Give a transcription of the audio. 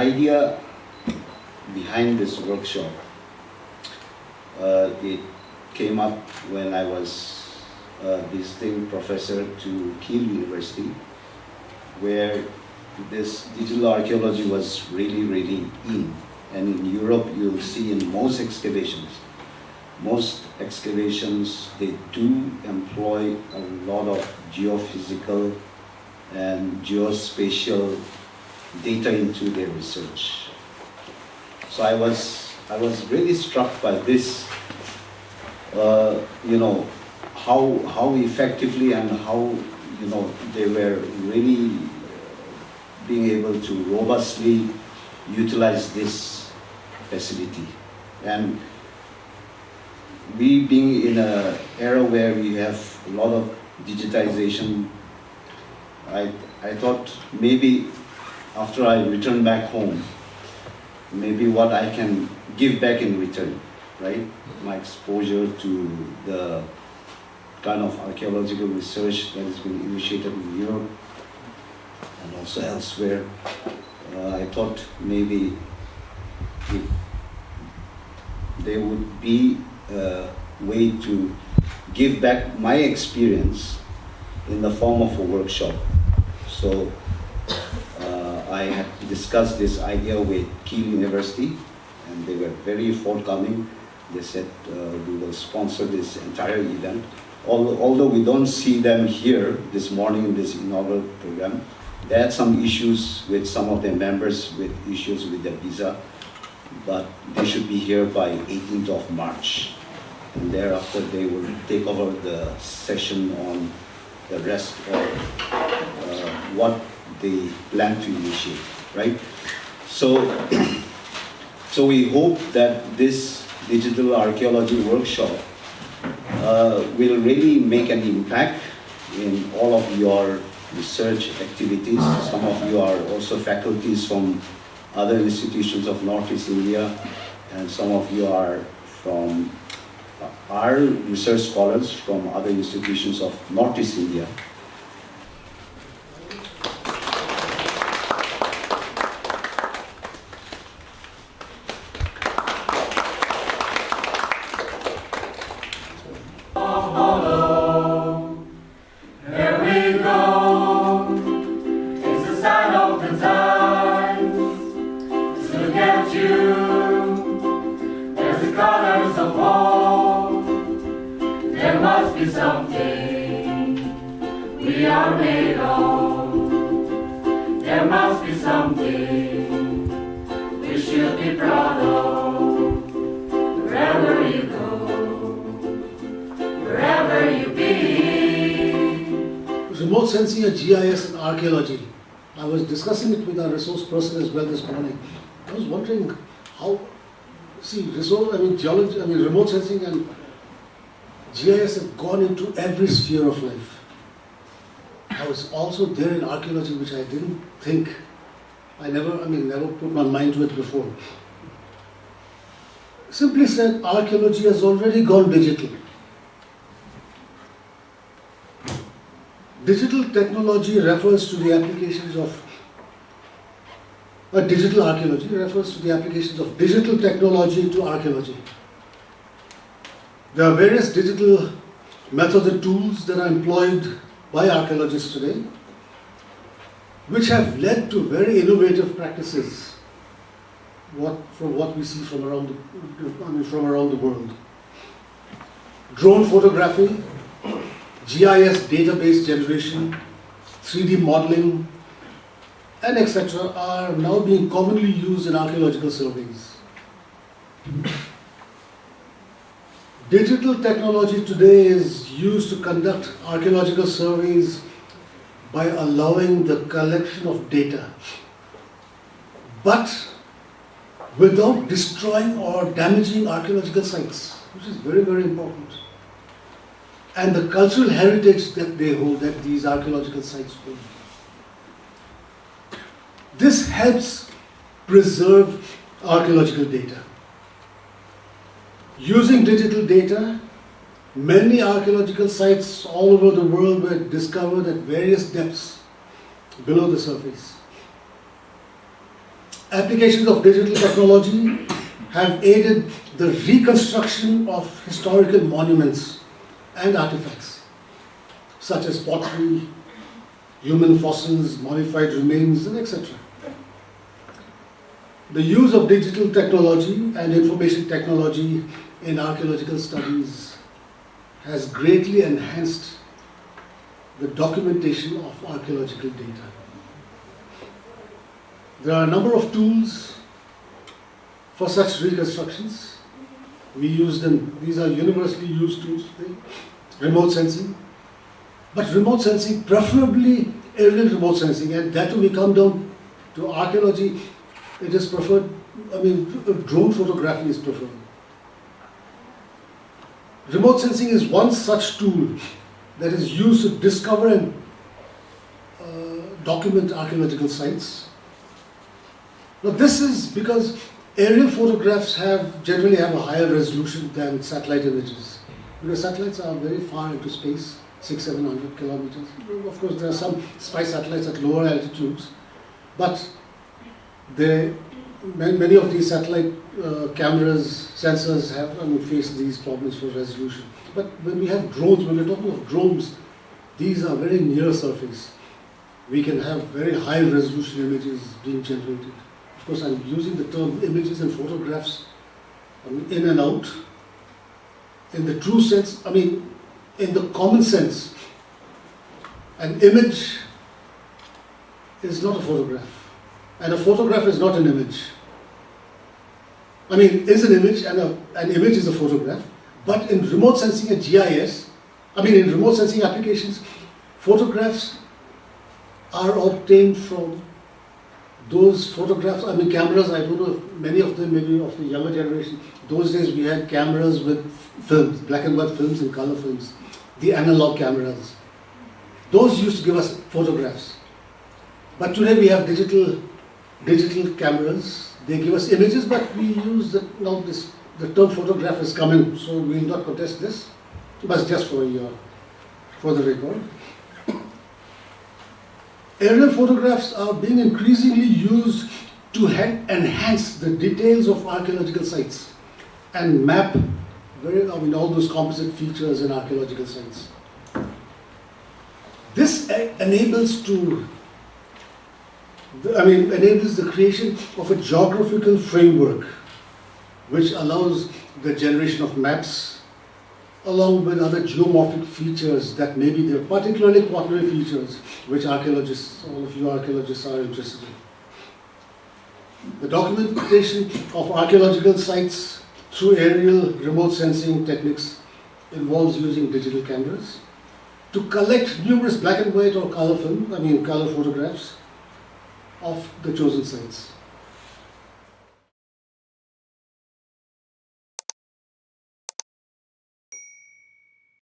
idea behind this workshop, it came up when I was visiting professor to Kiel University, where this digital archaeology was really in. And in Europe, you'll see in most excavations, they do employ a lot of geophysical and geospatial data into their research. So I was really struck by this, how effectively and how, they were really being able to robustly utilize this facility. And we being in an era where we have a lot of digitization, I thought maybe after I return back home, maybe what I can give back in return, right? My exposure to the kind of archaeological research that has been initiated in Europe and also elsewhere. I thought maybe if there would be a way to give back my experience in the form of a workshop. So I had discussed this idea with Kiel University, and they were very forthcoming. They said we will sponsor this entire event. Although we don't see them here this morning in this inaugural program, they had some issues with some of their members with issues with their visa, but they should be here by 18th of March. And thereafter they will take over the session on the rest of what they plan to initiate, right? So we hope that this digital archaeology workshop will really make an impact in all of your research activities. Some of you are also faculties from other institutions of Northeast India, and some of you are research scholars from other institutions of Northeast India. Remote sensing and GIS and archaeology. I was discussing it with our resource person as well this morning. I was wondering how, geology, remote sensing and GIS have gone into every sphere of life. I was also there in archaeology, which I didn't think, never put my mind to it before. Simply said, archaeology has already gone digital. Digital technology refers to the applications of digital archaeology refers to the applications of digital technology to archaeology. There are various digital methods and tools that are employed by archaeologists today, which have led to very innovative practices from what we see from around the world. Drone photography, GIS database generation, 3D modeling, and etc. are now being commonly used in archaeological surveys. Digital technology today is used to conduct archaeological surveys by allowing the collection of data, but without destroying or damaging archaeological sites, which is very, very important. And the cultural heritage that they hold, that these archaeological sites hold. This helps preserve archaeological data. Using digital data, many archaeological sites all over the world were discovered at various depths below the surface. applications of digital technology have aided the reconstruction of historical monuments and artifacts, such as pottery, human fossils, modified remains, and etc. The use of digital technology and information technology in archaeological studies has greatly enhanced the documentation of archaeological data. There are a number of tools for such reconstructions. We use them, these are universally used tools today. Remote sensing, but remote sensing, preferably aerial remote sensing, and that when we come down to archaeology, it is preferred, drone photography is preferred. Remote sensing is one such tool that is used to discover and document archaeological sites. Now this is because aerial photographs generally have a higher resolution than satellite images. Because satellites are very far into space, 600-700 kilometers. Of course, there are some spy satellites at lower altitudes, but many of these satellite cameras, sensors face these problems for resolution. But when we have drones, when we're talking of drones, these are very near surface. We can have very high resolution images being generated. Of course, I'm using the term images and photographs in and out. In the true sense, in the common sense, an image is not a photograph, and a photograph is not an image. Is an image, and an image is a photograph, but in remote sensing and GIS, in remote sensing applications, photographs are obtained from those photographs, cameras, I don't know if many of them, maybe of the younger generation, those days we had cameras with films, black and white films and color films, the analog cameras. Those used to give us photographs. But today we have digital cameras, they give us images, but we use the term photograph has come in, so we will not contest this, but just for the record. Aerial photographs are being increasingly used to enhance the details of archaeological sites and map all those composite features in archaeological sites. This enables the creation of a geographical framework which allows the generation of maps along with other geomorphic features that maybe they're particularly quaternary features which all of you archaeologists are interested in. The documentation of archaeological sites through aerial remote sensing techniques involves using digital cameras to collect numerous black and white or color photographs of the chosen sites.